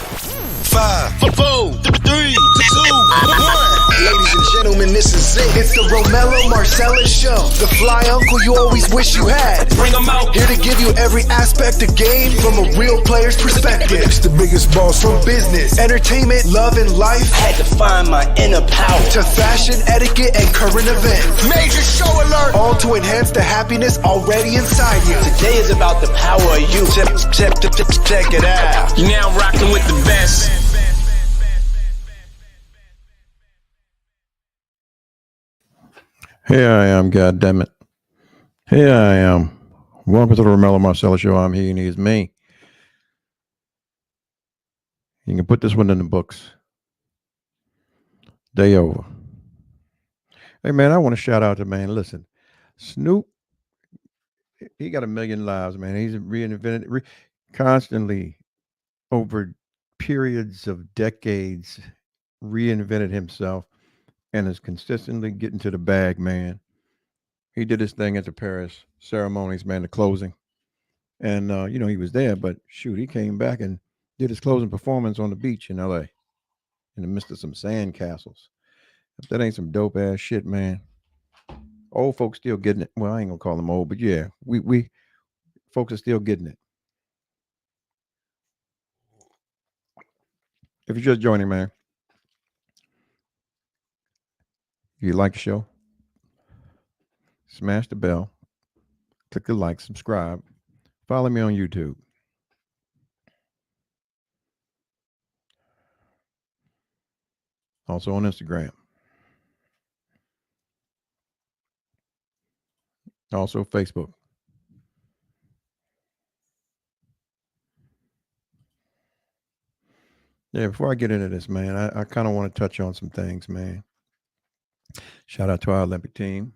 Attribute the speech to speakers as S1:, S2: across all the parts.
S1: 5, 4, 3, 2, 1. Ladies and gentlemen, this is it.
S2: It's the Romello Marcellus Show. The fly uncle you always wish you had.
S1: Bring them out.
S2: Here to give you every aspect of game from a real player's perspective.
S1: It's the biggest boss
S2: From business, entertainment, love, and life,
S1: Had to find my inner power.
S2: to fashion, etiquette, and current events.
S1: Major show alert.
S2: All to enhance the happiness already inside you.
S1: Today is about the power of you. Check it out. You're now rocking with the best.
S3: Here I am, goddammit. Here I am. Welcome to the Romello Marcellus Show. I'm he and he's me. You can put this one in the books. Day over. Hey, man, I want to shout out to, man, listen, Snoop, he got a million lives, man. He's reinvented constantly over periods of decades, reinvented himself and is consistently getting to the bag, man. He did his thing at the Paris ceremonies, man, the closing. And, he was there, but shoot, he came back and did his closing performance on the beach in LA in the midst of some sand castles. If that ain't some dope ass shit, man. Old folks still getting it. Well, I ain't gonna call them old, but yeah, we folks are still getting it. If you're just joining, man, if you like the show, smash the bell, click the like, subscribe, follow me on YouTube. Also on Instagram. Also Facebook. Yeah, before I get into this, man, I kind of want to touch on some things, man. Shout out to our Olympic team.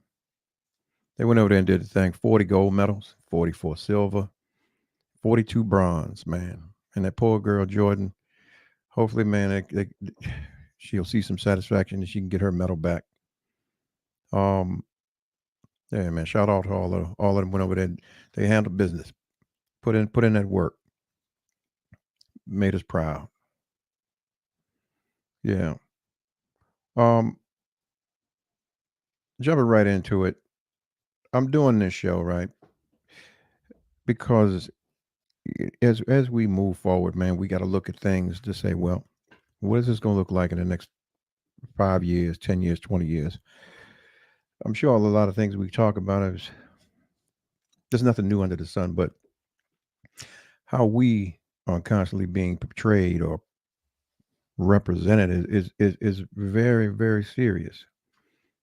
S3: They went over there and did the thing. 40 gold medals, 44 silver, 42 bronze, man. And that poor girl, Jordan, hopefully, man, she'll see some satisfaction and she can get her medal back. Yeah, man, shout out to all of them went over there. They handled business, put in that work, made us proud. Yeah. Jumping right into it. I'm doing this show, right? Because as we move forward, man, we got to look at things to say, well, what is this going to look like in the next 5 years, 10 years, 20 years? I'm sure a lot of things we talk about is there's nothing new under the sun, but how we are constantly being portrayed or represented is very, very serious.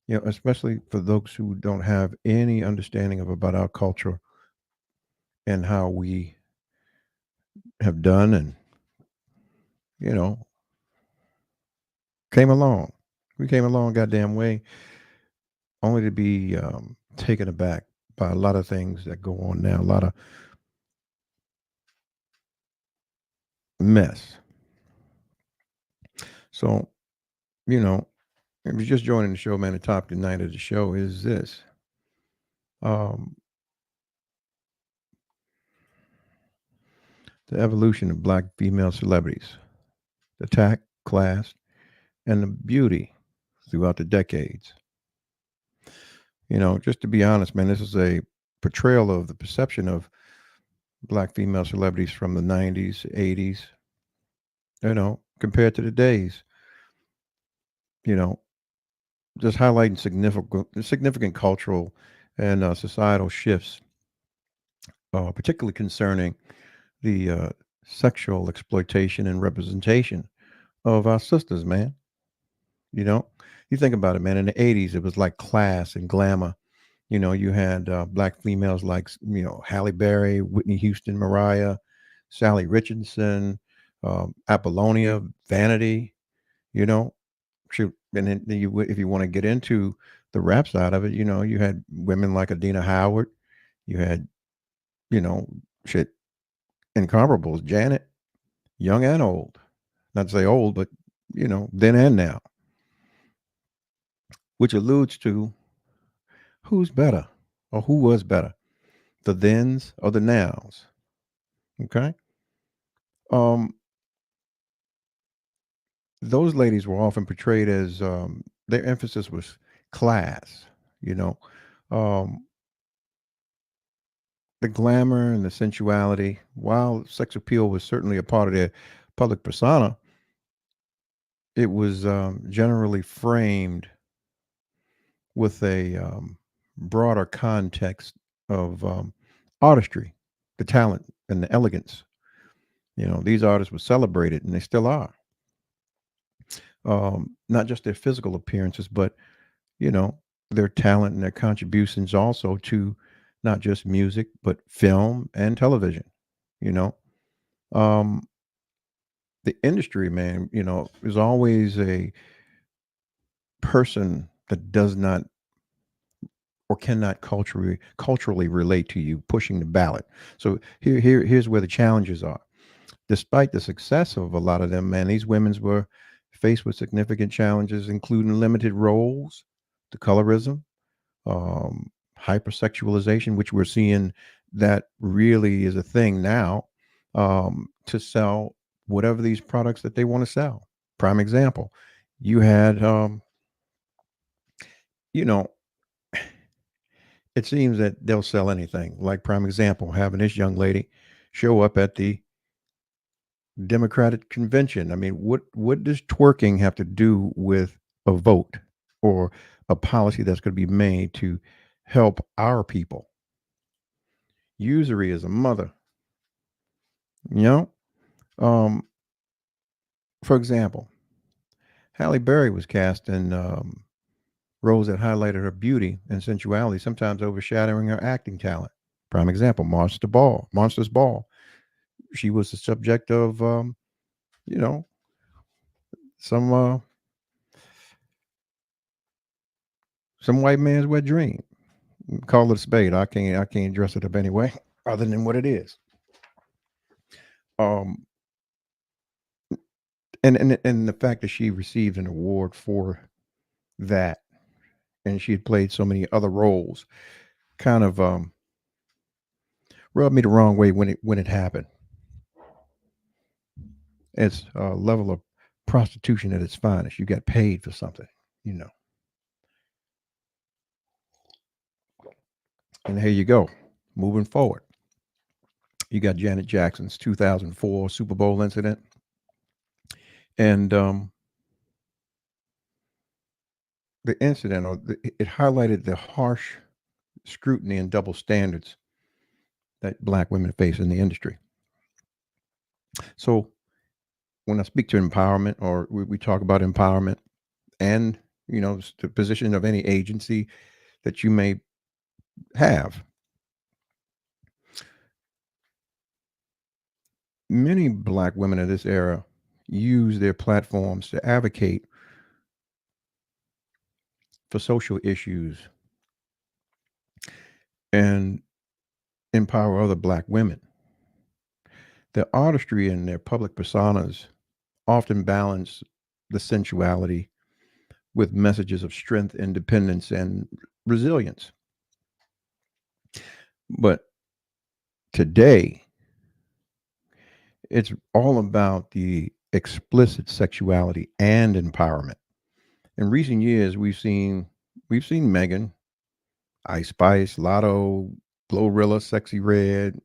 S3: Especially for those who don't have any understanding about our culture and how we have done and came along. We came along goddamn way, only to be taken aback by a lot of things that go on now. A lot of mess. So, if you're just joining the show, man, the topic tonight of the show is this. The evolution of black female celebrities, the tact, class, and the beauty throughout the decades. Just to be honest, man, this is a portrayal of the perception of black female celebrities from the 90s, 80s, compared to today's, just highlighting significant cultural and societal shifts, particularly concerning the sexual exploitation and representation of our sisters, man. You think about it, man. In the 80s, it was like class and glamour. You had black females like, Halle Berry, Whitney Houston, Mariah, Sally Richardson, Apollonia, Vanity, shoot. And then if you want to get into the rap side of it, you had women like Adina Howard. You had, shit, incomparables, Janet, young and old. Not to say old, but, then and now. Which alludes to who's better or who was better, the thens or the nows. Okay. those ladies were often portrayed as their emphasis was class, you know, um, the glamour and the sensuality. While sex appeal was certainly a part of their public persona, it was generally framed with a broader context of artistry, the talent, and the elegance. You know, these artists were celebrated, and they still are. Not just their physical appearances, but you know their talent and their contributions also to not just music, but film and television. You know, um, the industry, man, is always a person that does not or cannot culturally relate to you pushing the ballot. So here's where the challenges are. Despite the success of a lot of them, man, these women's were faced with significant challenges, including limited roles, the colorism, hypersexualization, which we're seeing that really is a thing now, to sell whatever these products that they want to sell. Prime example, you had, you know, it seems that they'll sell anything. Like prime example, having this young lady show up at the Democratic convention. I mean, what does twerking have to do with a vote or a policy that's going to be made to help our people? Usury is a mother, you know. Um, for example, Halle Berry was cast in roles that highlighted her beauty and sensuality, sometimes overshadowing her acting talent. Prime example, Monsters Ball. She was the subject of you know, some some white man's wet dream. Call it a spade. I can't dress it up anyway, other than what it is. Um, and the fact that she received an award for that, and she had played so many other roles, kind of rubbed me the wrong way when it happened. It's a level of prostitution at its finest. You got paid for something, you know. And here you go. Moving forward, you got Janet Jackson's 2004 Super Bowl incident, and the incident, it highlighted the harsh scrutiny and double standards that black women face in the industry. So when I speak to empowerment, or we talk about empowerment, and the position of any agency that you may have, many black women of this era use their platforms to advocate for social issues and empower other black women. Their artistry and their public personas often balance the sensuality with messages of strength, independence, and resilience. But today, it's all about the explicit sexuality and empowerment. In recent years, we've seen Megan, Ice Spice, Lotto, Glorilla, Sexy Red,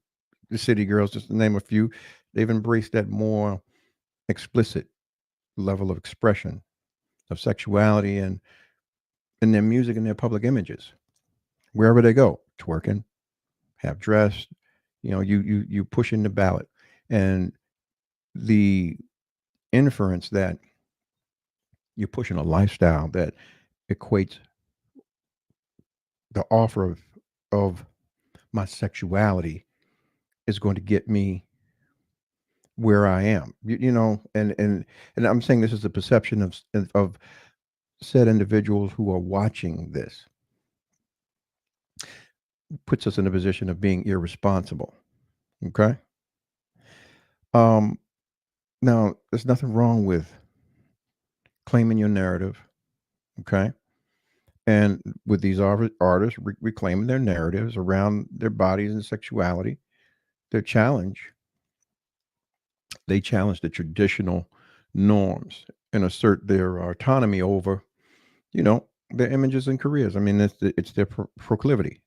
S3: the City Girls, just to name a few. They've embraced that more explicit level of expression of sexuality and in their music and their public images. Wherever they go, twerking, have dressed, you push in the ballot. And the inference that you're pushing a lifestyle that equates the offer of my sexuality is going to get me where I am. And I'm saying this is the perception of said individuals who are watching this, puts us in a position of being irresponsible. Okay. Um, Now, there's nothing wrong with claiming your narrative. Okay. And with these artists reclaiming their narratives around their bodies and sexuality, their challenge, they challenge the traditional norms and assert their autonomy over, you know, their images and careers. I mean, it's their proclivity.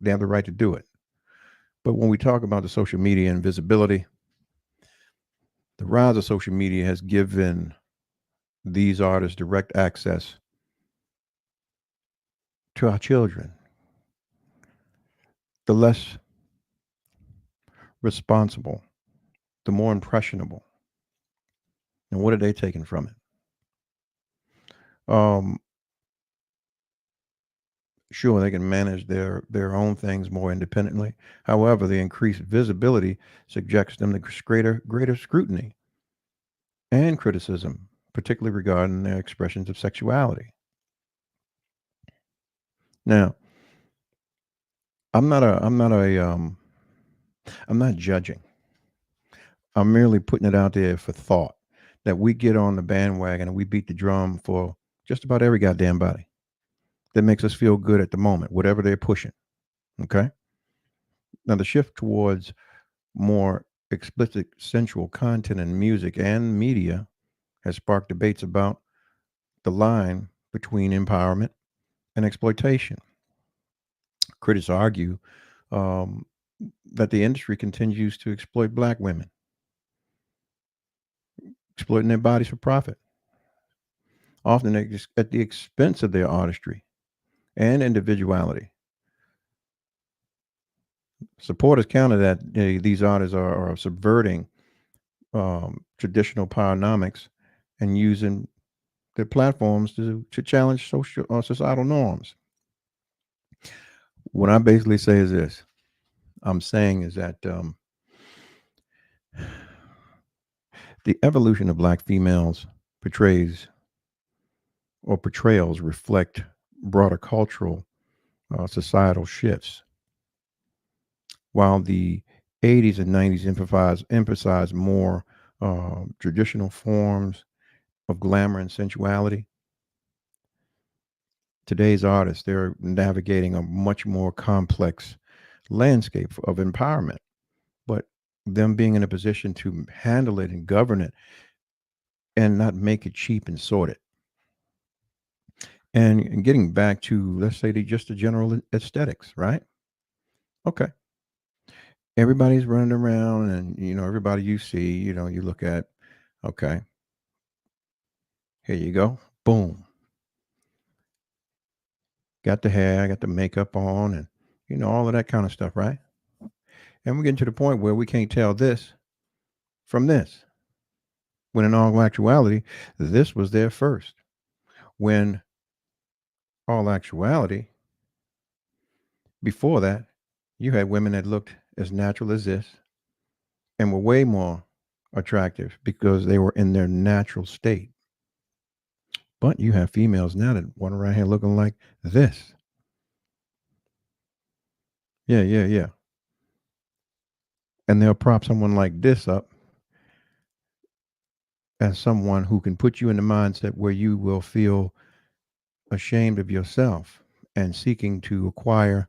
S3: They have the right to do it. But when we talk about the social media and visibility, the rise of social media has given these artists direct access to our children. The less responsible, the more impressionable. And what are they taking from it? Sure, they can manage their own things more independently. However, the increased visibility subjects them to greater scrutiny and criticism, particularly regarding their expressions of sexuality. Now, I'm not judging. I'm merely putting it out there for thought that we get on the bandwagon and we beat the drum for just about every goddamn body that makes us feel good at the moment, whatever they're pushing. Okay. Now, the shift towards more explicit sensual content in music and media has sparked debates about the line between empowerment and exploitation. Critics argue um, that the industry continues to exploit black women, exploiting their bodies for profit, often at the expense of their artistry and individuality. Supporters counter that these artists are subverting traditional powernomics and using their platforms to challenge social societal norms. What I basically say is this: I'm saying is that the evolution of black females portrays or portrayals reflect broader cultural societal shifts. While the 80s and 90s emphasize more traditional forms of glamour and sensuality, today's artists, they're navigating a much more complex landscape of empowerment. But them being in a position to handle it and govern it and not make it cheap and sordid. And getting back to, let's say, just the general aesthetics, right? Okay. Everybody's running around, and, everybody you see, you look at, okay, here you go. Boom. Got the hair, got the makeup on, and, all of that kind of stuff, right? And we're getting to the point where we can't tell this from this. When in all actuality, this was there first. When all actuality, before that, you had women that looked as natural as this and were way more attractive because they were in their natural state. But you have females now that run around here looking like this. Yeah, yeah, yeah. And they'll prop someone like this up as someone who can put you in the mindset where you will feel ashamed of yourself and seeking to acquire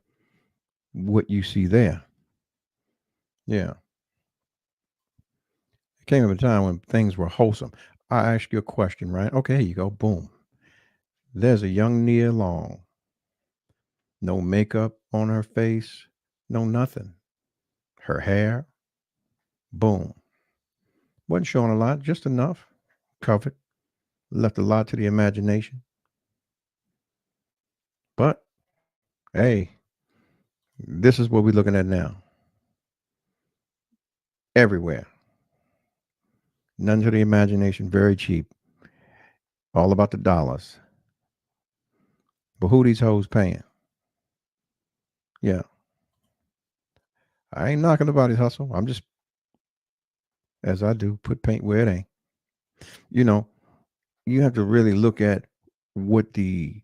S3: what you see there. Yeah. It came up a time when things were wholesome. I ask you a question, right? Okay, here you go. Boom. There's a young Nia Long. No makeup on her face, no nothing. Her hair, boom. Wasn't showing a lot, just enough. Covered. Left a lot to the imagination. But hey, this is what we're looking at now. Everywhere. None to the imagination, very cheap. All about the dollars. But who these hoes paying? Yeah. I ain't knocking nobody's hustle. I'm just, as I do, put paint where it ain't. You know, you have to really look at what the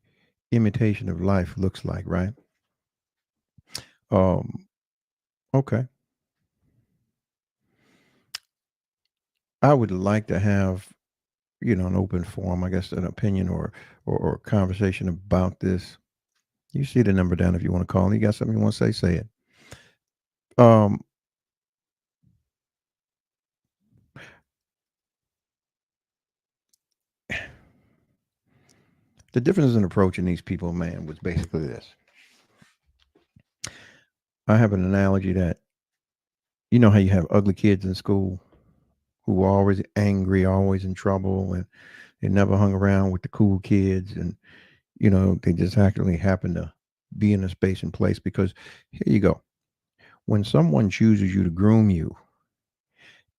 S3: imitation of life looks like, right? Um, okay. I would like to have, an open forum, I guess, an opinion or conversation about this. You see the number down if you want to call. You got something you want to say it. Um, The difference in approaching these people, man, was basically this. I have an analogy that you know how you have ugly kids in school who are always angry, always in trouble, and they never hung around with the cool kids, and they just actually happen to be in a space and place because here you go. When someone chooses you to groom you,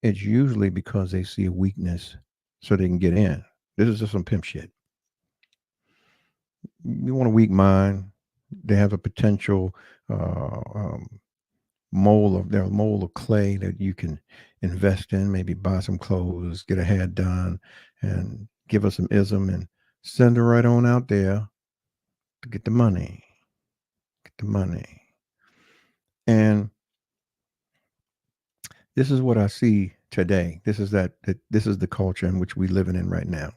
S3: it's usually because they see a weakness so they can get in. This is just some pimp shit. You want a weak mind. They have a potential they're a mold of clay that you can invest in, maybe buy some clothes, get a hair done, and give her some ism and send her right on out there to get the money. Get the money. And this is what I see today. This is the culture in which we living in right now.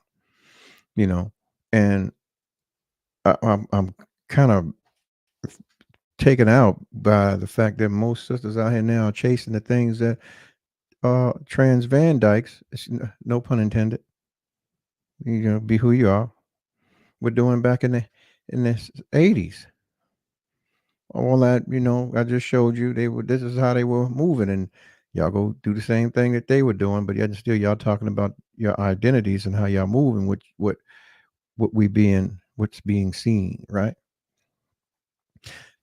S3: You know, and I'm kind of taken out by the fact that most sisters out here now are chasing the things that trans Van Dykes, no pun intended, be who you are. We're doing back in the 80s. All that, I just showed you. This is how they were moving, and y'all go do the same thing that they were doing, but yet still y'all talking about your identities and how y'all moving, what's being seen, right?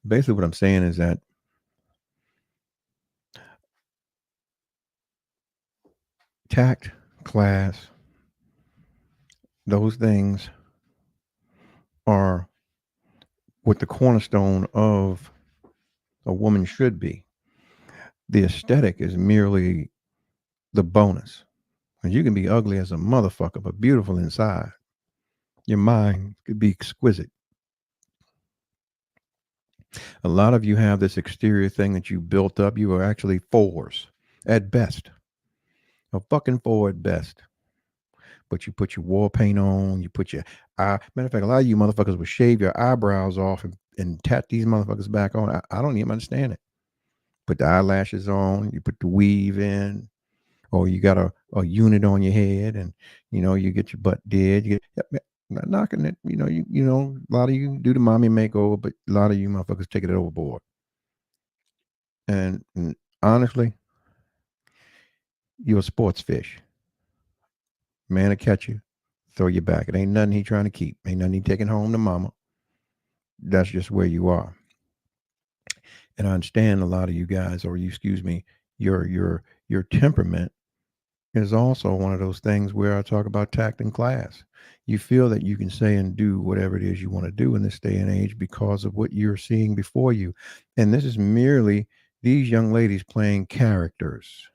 S3: Basically, what I'm saying is that tact, class, those things are what the cornerstone of a woman should be. The aesthetic is merely the bonus. And you can be ugly as a motherfucker, but beautiful inside. Your mind could be exquisite. A lot of you have this exterior thing that you built up. You are actually fours at best, a fucking four at best. But you put your war paint on, you put your matter of fact, a lot of you motherfuckers would shave your eyebrows off and tat these motherfuckers back on. I don't even understand it. Put the eyelashes on, you put the weave in, or you got a unit on your head, and you get your butt did. You get, I'm not knocking it. A lot of you do the mommy makeover, but a lot of you motherfuckers take it overboard. And honestly, you're a sports fish. Man will catch you, throw you back. It ain't nothing he trying to keep. Ain't nothing he taking home to mama. That's just where you are. And I understand a lot of you guys, or you excuse me, your temperament is also one of those things where I talk about tact and class. You feel that you can say and do whatever it is you want to do in this day and age because of what you're seeing before you. And this is merely these young ladies playing characters.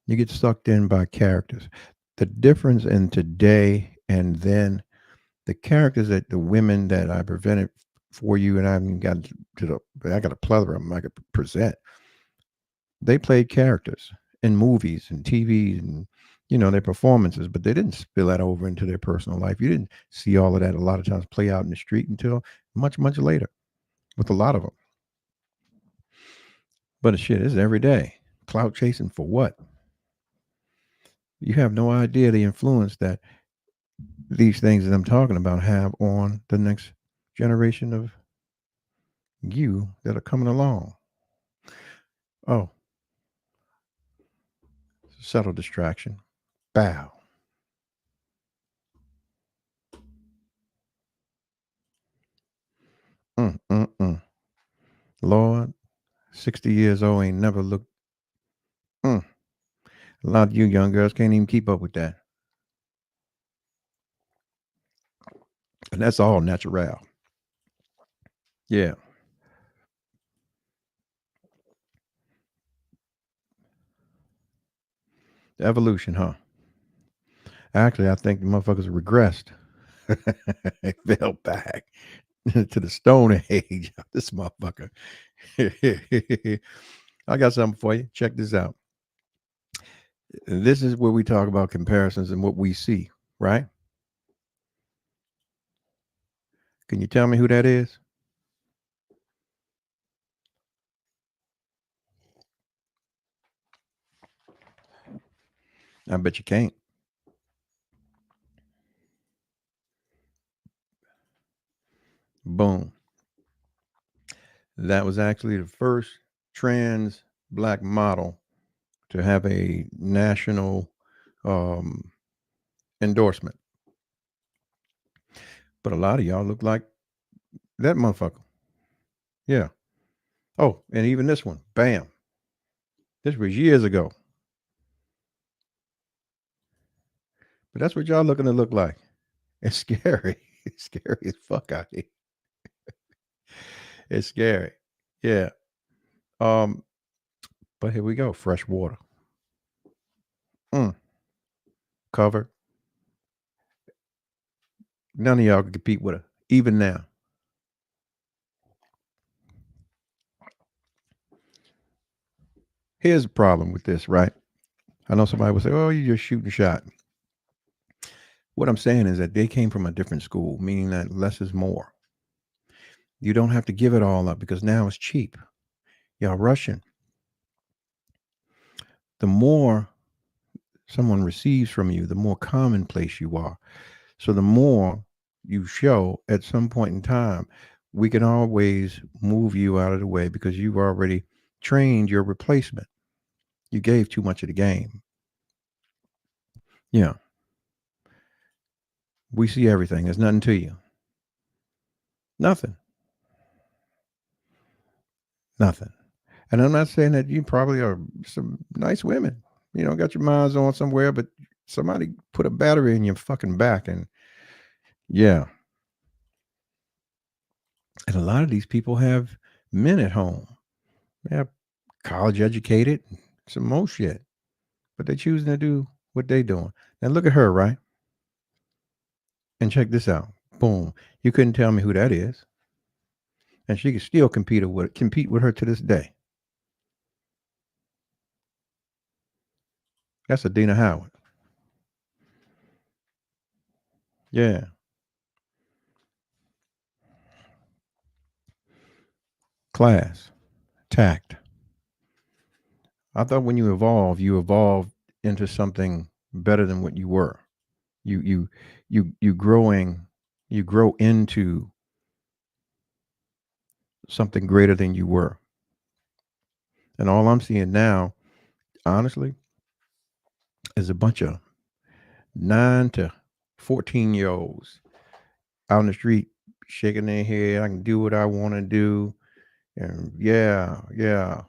S3: You get sucked in by characters. The difference in today and then, the characters that the women that I presented for you, and I haven't got I got a plethora of them I could present. They played characters in movies and TV and their performances, but they didn't spill that over into their personal life. You didn't see all of that a lot of times play out in the street until much, much later with a lot of them. But shit, it's every day. Clout chasing for what? You have no idea the influence that these things that I'm talking about have on the next generation of you that are coming along. Oh, subtle distraction. Bow. Mm. Lord, 60 years old ain't never looked. Mm. A lot of you young girls can't even keep up with that. And that's all natural. Yeah. Evolution, huh? Actually, I think the motherfuckers regressed. They fell back to the Stone Age. This motherfucker. I got something for you. Check this out. This is where we talk about comparisons and what we see, right? Can you tell me who that is? I bet you can't. That was actually the first trans black model to have a national um, endorsement. But a lot of y'all look like that motherfucker. Yeah. Oh, and even this one. Bam. This was years ago. But that's what y'all looking to look like. It's scary. It's scary as fuck out here. It's scary. Yeah. Um, but here we go. Fresh water. Mm. Covered. None of y'all can compete with her. Even now. Here's the problem with this, right? I know somebody would say, oh, you just shooting shot. What I'm saying is that they came from a different school, meaning that less is more. You don't have to give it all up because now it's cheap. Y'all rushing. The more someone receives from you, the more commonplace you are. So the more you show at some point in time, we can always move you out of the way because you've already trained your replacement. You gave too much of the game. Yeah. We see everything. There's nothing to you. Nothing. Nothing. And I'm not saying that you probably are some nice women, got your minds on somewhere, but somebody put a battery in your fucking back. And yeah. And a lot of these people have men at home. They're college educated, some more shit, but they're choosing to do what they're doing. Now look at her, right? And check this out. Boom. You couldn't tell me who that is. And she can still compete with her to this day. That's Adina Howard. Yeah. Class. Tact. I thought when you evolve into something better than what you were. You you grow into something greater than you were. And all I'm seeing now, honestly, is a bunch of 9 to 14 year olds out in the street shaking their head. I can do what I want to do. And yeah, yeah.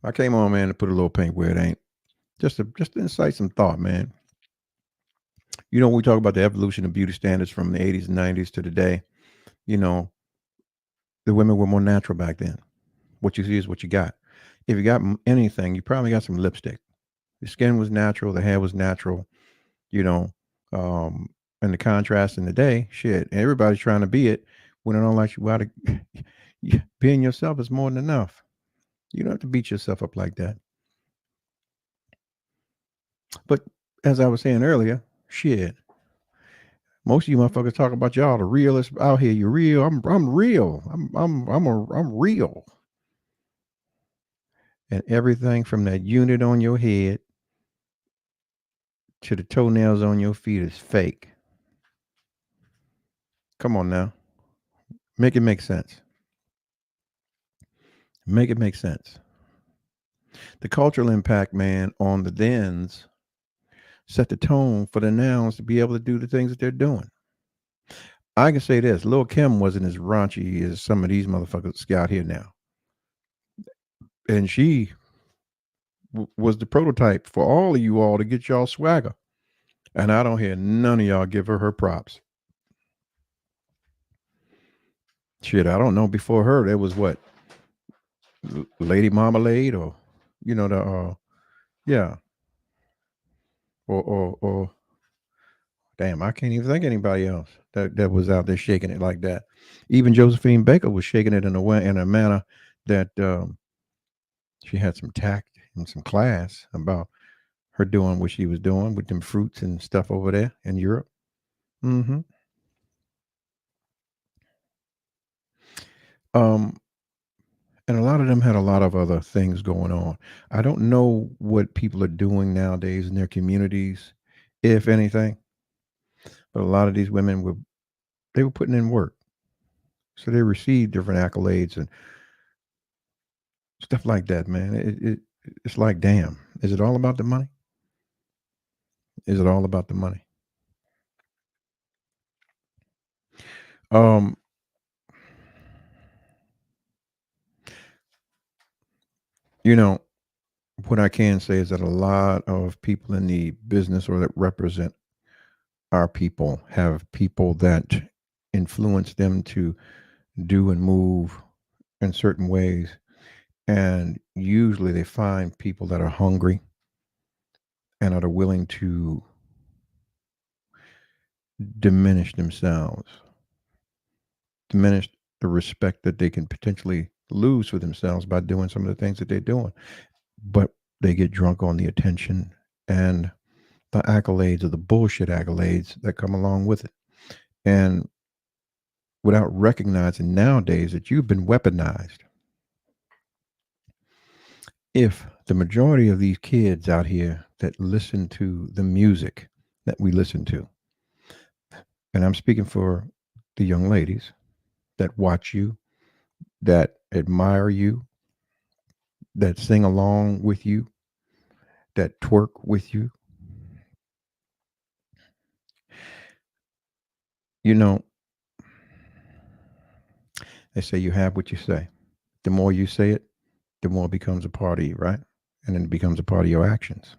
S3: I came on, man, to put a little paint where it ain't. Just to incite some thought, man. We talk about the evolution of beauty standards from the 80s and 90s to today. You know, the women were more natural back then. What you see is what you got. If you got anything, you probably got some lipstick. The skin was natural, the hair was natural, you know, um, and the contrast in the day, shit, everybody's trying to be it when it don't like you out of being yourself is more than enough. You don't have to beat yourself up like that. But as I was saying earlier, shit, most of you motherfuckers talk about y'all the realest out here. You're real. I'm real. I'm real. And everything from that unit on your head to the toenails on your feet is fake. Come on now. Make it make sense. Make it make sense. The cultural impact, man, on the thens set the tone for the nouns to be able to do the things that they're doing. I can say this: Lil Kim wasn't as raunchy as some of these motherfuckers got here now, and she was the prototype for all of you all to get y'all swagger. And I don't hear none of y'all give her props. Shit, I don't know. Before her, there was what Lady Marmalade, or the yeah, or damn, I can't even think of anybody else that was out there shaking it like that. Even Josephine Baker was shaking it in a manner that she had some tact and some class about her doing what she was doing with them fruits and stuff over there in Europe. Mm-hmm. Um, And a lot of them had a lot of other things going on. I don't know what people are doing nowadays in their communities, if anything, but a lot of these women were they were putting in work. So they received different accolades and stuff like that, man. It's like, damn, is it all about the money? Is it all about the money? Um, you know, what I can say is that a lot of people in the business or that represent our people have people that influence them to do and move in certain ways. And usually they find people that are hungry and are willing to diminish themselves, diminish the respect that they can potentially lose for themselves by doing some of the things that they're doing. But they get drunk on the attention and the accolades or the bullshit accolades that come along with it. And without recognizing nowadays that you've been weaponized. If the majority of these kids out here that listen to the music that we listen to, and I'm speaking for the young ladies that watch you, that admire you, that sing along with you, that twerk with you, you know, they say you have what you say. The more you say it, the more it becomes a part of you, right? And then it becomes a part of your actions.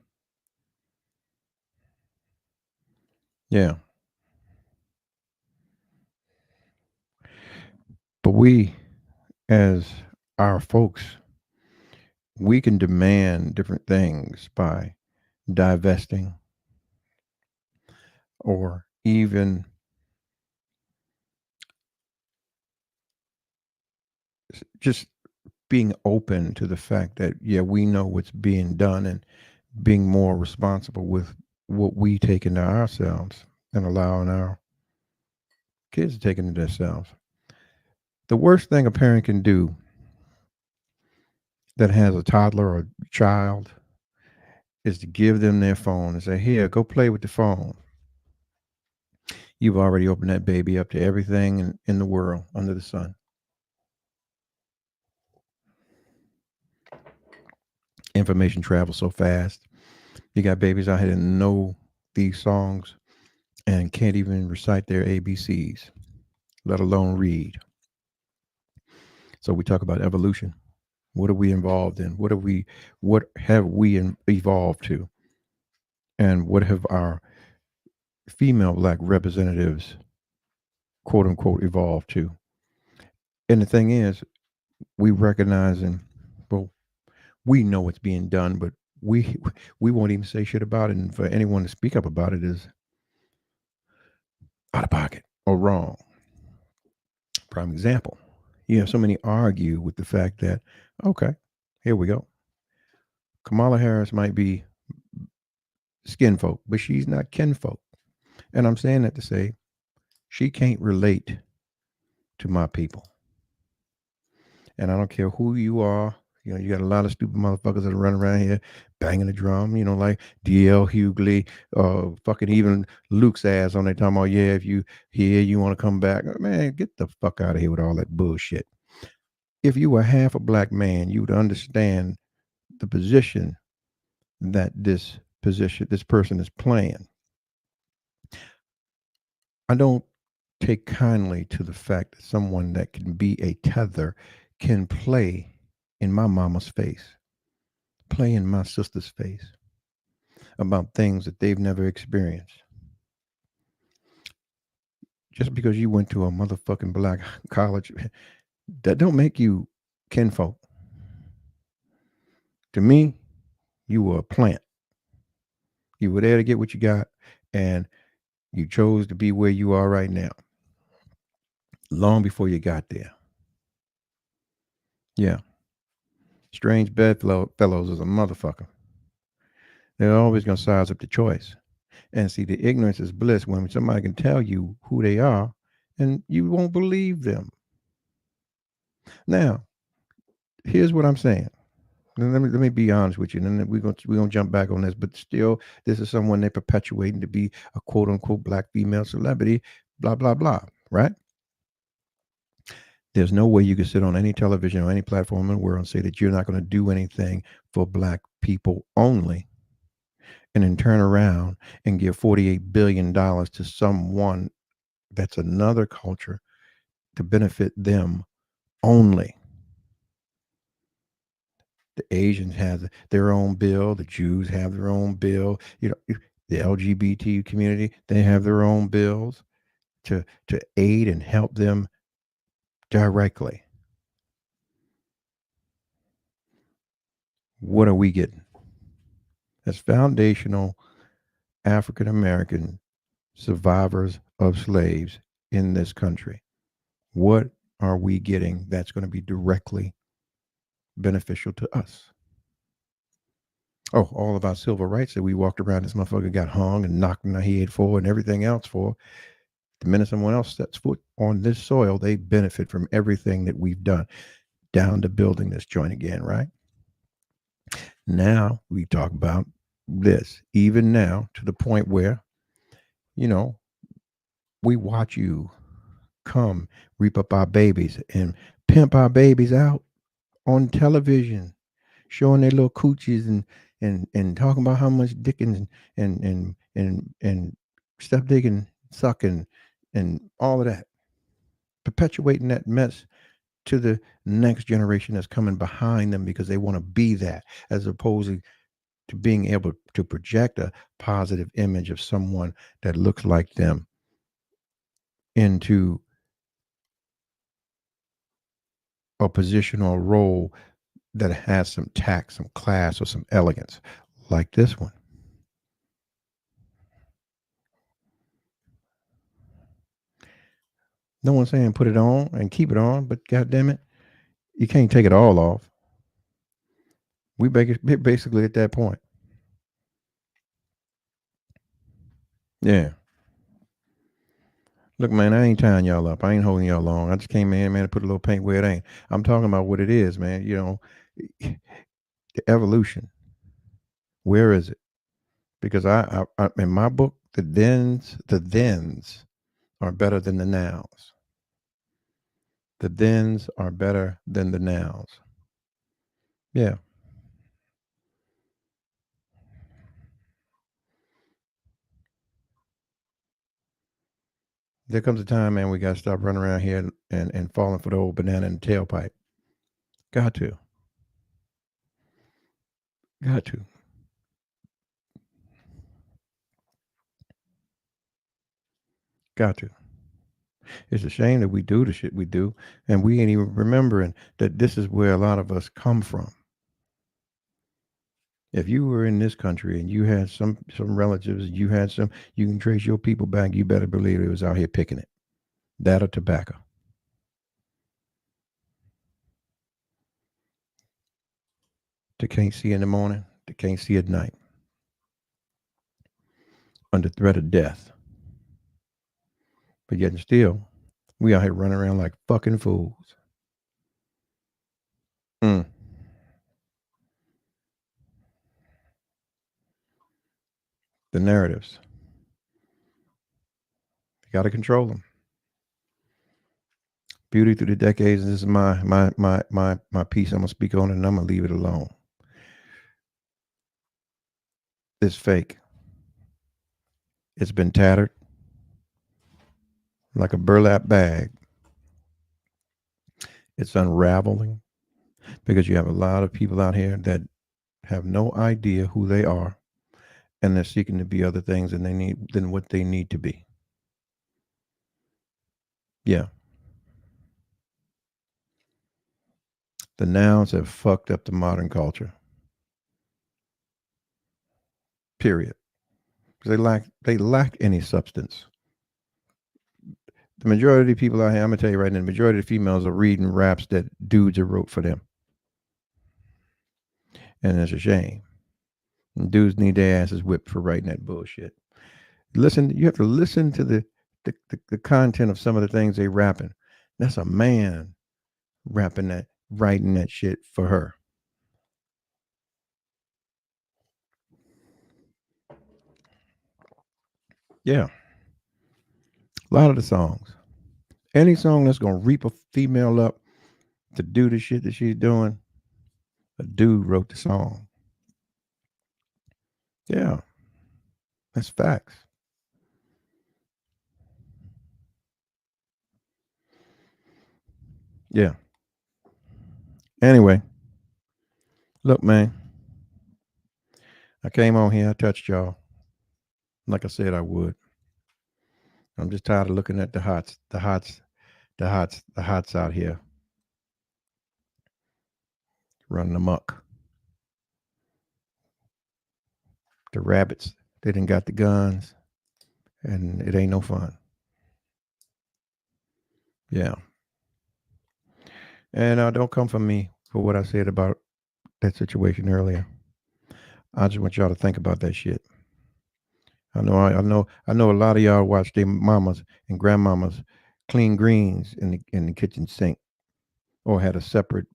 S3: Yeah. But we, as our folks, we can demand different things by divesting or even just being open to the fact that, yeah, we know what's being done and being more responsible with what we take into ourselves and allowing our kids to take into themselves. The worst thing a parent can do that has a toddler or child is to give them their phone and say, here, go play with the phone. You've already opened that baby up to everything in the world under the sun. Information travels so fast. You got babies out here that know these songs and can't even recite their ABCs, let alone read. So we talk about evolution. What are we involved in? What have we evolved to? And what have our female black representatives, quote unquote, evolved to? And the thing is, we recognize and well, we know what's being done, but we we won't even say shit about it. And for anyone to speak up about it is out of pocket or wrong. Prime example. You have so many argue with the fact that, okay, here we go. Kamala Harris might be skin folk, but she's not kinfolk. And I'm saying that to say she can't relate to my people. And I don't care who you are. You know, you got a lot of stupid motherfuckers that are running around here banging the drum, you know, like DL Hughley, fucking even Luke's ass on there talking about, yeah, if you here, you want to come back. Man, get the fuck out of here with all that bullshit. If you were half a black man, you would understand the position that this person is playing. I don't take kindly to the fact that someone that can be a tether can play in my mama's face, play in my sister's face about things that they've never experienced. Just because you went to a motherfucking black college, that don't make you kinfolk. To me, you were a plant. You were there to get what you got, and you chose to be where you are right now, long before you got there. Yeah. Strange bedfellows is a motherfucker. They're always going to size up the choice. And see, the ignorance is bliss when somebody can tell you who they are and you won't believe them. Now, Here's what I'm saying. Let me be honest with you, and then we're gonna jump back on this. But still, this is someone they're perpetuating to be a quote unquote black female celebrity. Blah blah blah. Right? There's no way you can sit on any television or any platform in the world and say that you're not going to do anything for black people only, and then turn around and give $48 billion to someone that's another culture to benefit them only. The Asians have their own bill. The Jews have their own bill. The LGBT community, they have their own bills to aid and help them directly. What are we getting? As foundational African American survivors of slaves in this country, what are we getting that's going to be directly beneficial to us? Oh, all of our civil rights that we walked around, this motherfucker got hung and knocked in the head for and everything else for. The minute someone else sets foot on this soil, they benefit from everything that we've done, down to building this joint again, right? Now we talk about this, even now, to the point where, you know, we watch you come reap up our babies and pimp our babies out on television, showing their little coochies and talking about how much dick and stuff they can suck and all of that, perpetuating that mess to the next generation that's coming behind them because they want to be that, as opposed to being able to project a positive image of someone that looks like them into a position or a role that has some tact, some class, or some elegance, like this one. No one's saying put it on and keep it on, but God damn it, you can't take it all off. Basically at that point. Yeah. Look, man, I ain't tying y'all up. I ain't holding y'all long. I just came in, man, to put a little paint where it ain't. I'm talking about what it is, man. The evolution. Where is it? Because I in my book, the thens are better than the nows. The thens are better than the nows. Yeah. There comes a time, man, we got to stop running around here and falling for the old banana in the tailpipe. Got to. Got to. Got to. It's a shame that we do the shit we do, and we ain't even remembering that this is where a lot of us come from. If you were in this country and you had some relatives, you can trace your people back. You better believe it was out here picking it. That or tobacco. They can't see in the morning. They can't see at night. Under threat of death. But yet and still, we out here running around like fucking fools. Mm. The narratives. You got to control them. Beauty through the decades. This is my piece. I'm gonna speak on it, and I'm gonna leave it alone. It's fake. It's been tattered like a burlap bag. It's unraveling because you have a lot of people out here that have no idea who they are, and they're seeking to be other things than what they need to be. Yeah, the nouns have fucked up the modern culture. Period. They lack any substance. The majority of the people out here, I'm gonna tell you right now, the majority of the females are reading raps that dudes have wrote for them, and it's a shame. And dudes need their asses whipped for writing that bullshit. Listen, you have to listen to the content of some of the things they rapping. That's a man rapping that. writing that shit for her. Yeah, a lot of the songs. Any song that's gonna reap a female up to do the shit that she's doing, a dude wrote the song. Yeah, that's facts. Yeah. Anyway, look, man, I came on here, I touched y'all. Like I said I would. I'm just tired of looking at the hots out here running amok. The rabbits, they didn't got the guns, and it ain't no fun. Yeah. And don't come for me for what I said about that situation earlier. I just want y'all to think about that shit. I know. A lot of y'all watch their mamas and grandmamas clean greens in the kitchen sink, or had a separate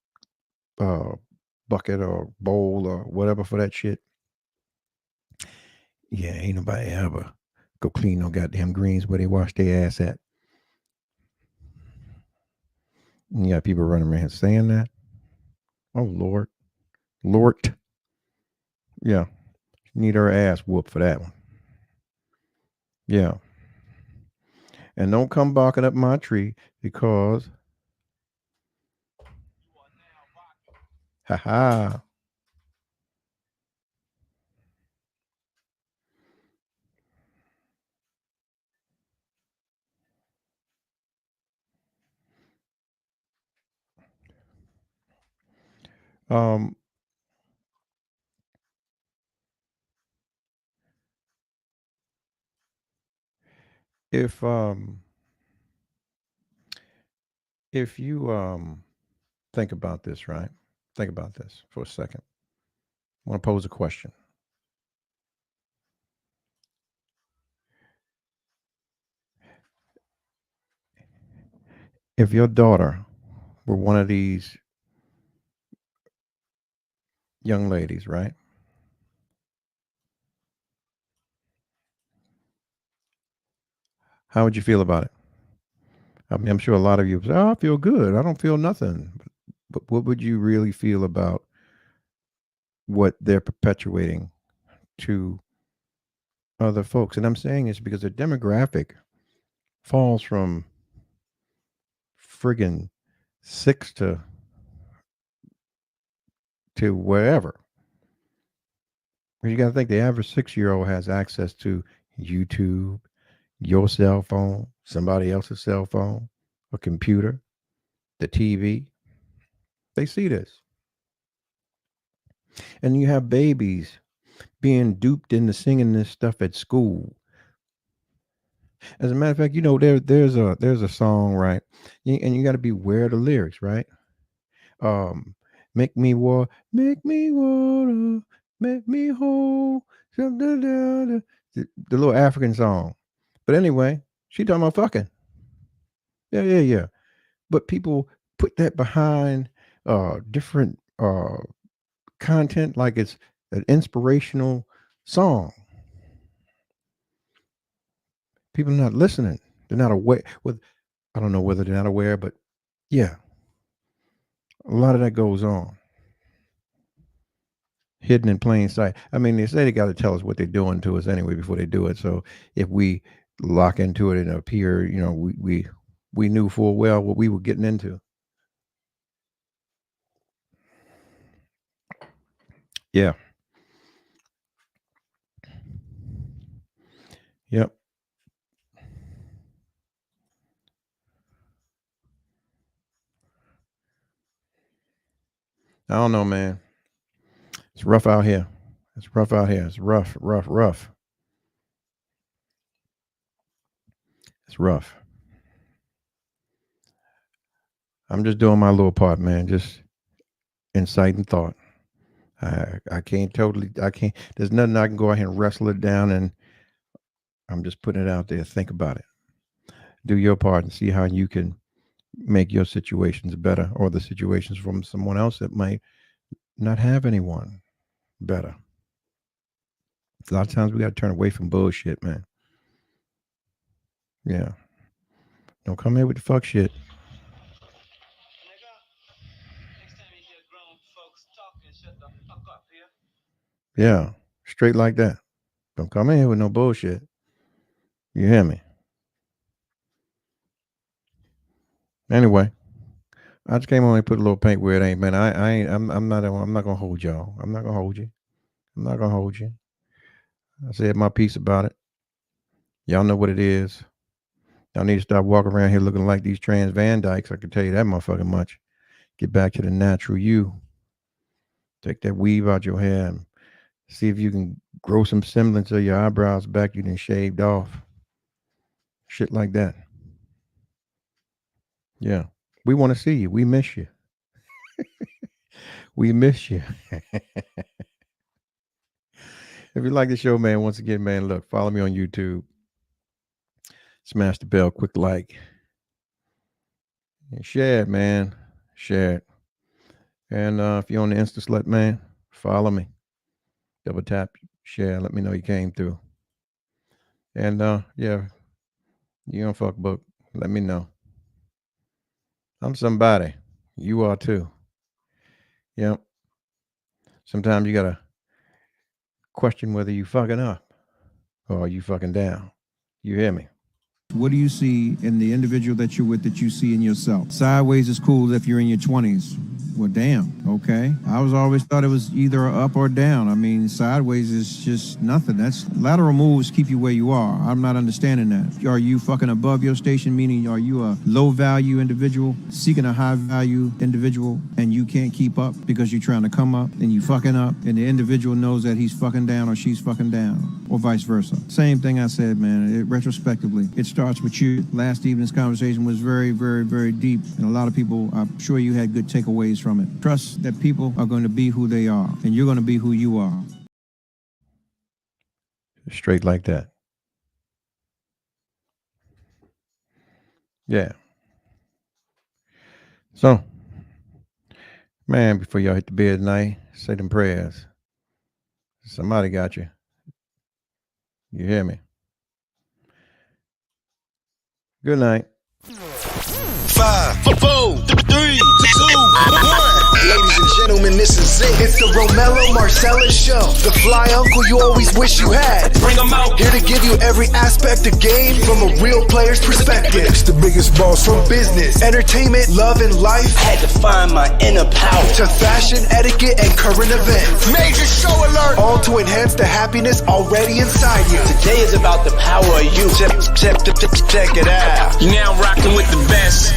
S3: uh, bucket or bowl or whatever for that shit. Yeah, ain't nobody ever go clean no goddamn greens where they wash their ass at. And you got people running around saying that. Oh Lord, Lord, yeah, need her ass whooped for that one. Yeah, and don't come barking up my tree because, ha ha. Um, if if you think about this, right? Think about this for a second. I want to pose a question. If your daughter were one of these young ladies, right? How would you feel about it? I mean, I'm sure a lot of you say, "Oh, I feel good. I don't feel nothing." But what would you really feel about what they're perpetuating to other folks? And I'm saying this because the demographic falls from friggin' six to wherever. You got to think the average 6 year old has access to YouTube, your cell phone, somebody else's cell phone, a computer, the TV. They see this. And you have babies being duped into singing this stuff at school. As a matter of fact, there's a song, right? And you got to be aware of the lyrics, right? Um, make me water, make me whole. The little African song. But anyway, she talking about fucking. Yeah, yeah, yeah. But people put that behind different content like it's an inspirational song. People are not listening. They're not aware. With I don't know whether they're not aware, but yeah, a lot of that goes on, hidden in plain sight. I mean, they say they got to tell us what they're doing to us anyway before they do it. So if we lock into it and appear, we knew full well what we were getting into. Yeah. Yep. I don't know, man. It's rough out here. It's rough out here. It's rough, rough, rough. It's rough. I'm just doing my little part, man. Just insight and thought. I can't totally. I can't. There's nothing I can go ahead and wrestle it down, and I'm just putting it out there. Think about it. Do your part and see how you can make your situations better, or the situations from someone else that might not have anyone better. A lot of times we got to turn away from bullshit, man. Yeah. Don't come here with the fuck shit. Yeah. Straight like that. Don't come in here with no bullshit. You hear me? Anyway, I just came on and put a little paint where it ain't, man. I'm not gonna hold y'all. I'm not gonna hold you. I'm not gonna hold you. I said my piece about it. Y'all know what it is. Y'all need to stop walking around here looking like these trans Van Dykes. I can tell you that motherfucking much. Get back to the natural you. Take that weave out your hair and see if you can grow some semblance of your eyebrows back you done shaved off. Shit like that. Yeah. We want to see you. We miss you. We miss you. If you like the show, man, once again, man, look, follow me on YouTube. Smash the bell, quick like. And share it, man. Share it. And if you're on the Insta Slut, man, follow me. Double tap, share, let me know you came through. And yeah, you on fuck book, let me know. I'm somebody. You are too. Yep. Sometimes you gotta question whether you fucking up or are you fucking down. You hear me?
S4: What do you see in the individual that you're with that you see in yourself? Sideways is cool if you're in your 20s. Well, damn, okay. I always thought it was either up or down. I mean, sideways is just nothing. That's lateral moves keep you where you are. I'm not understanding that. Are you fucking above your station, meaning are you a low-value individual seeking a high-value individual and you can't keep up because you're trying to come up and you fucking up and the individual knows that he's fucking down or she's fucking down or vice versa? Same thing I said, man. Retrospectively, it starts with you. Last evening's conversation was very, very, very deep, and a lot of people, I'm sure you had good takeaways from it. Trust that people are going to be who they are, and you're going to be who you are.
S3: Straight like that. Yeah. So, man, before y'all hit the bed tonight, say them prayers. Somebody got you. You hear me? Good night.
S2: 5, 4, 3, 2, 1. Ladies and gentlemen, this is it. It's the Romello Marcellus Show. The fly uncle you always wish you had.
S1: Bring 'em out.
S2: Here to give you every aspect of game from a real player's perspective. It's the biggest boss from business, entertainment, love, and life.
S1: Had to find my inner power.
S2: To fashion, etiquette, and current events.
S1: Major show alert.
S2: All to enhance the happiness already inside you.
S1: Today is about the power of you. Check it out. You're now rocking with the best.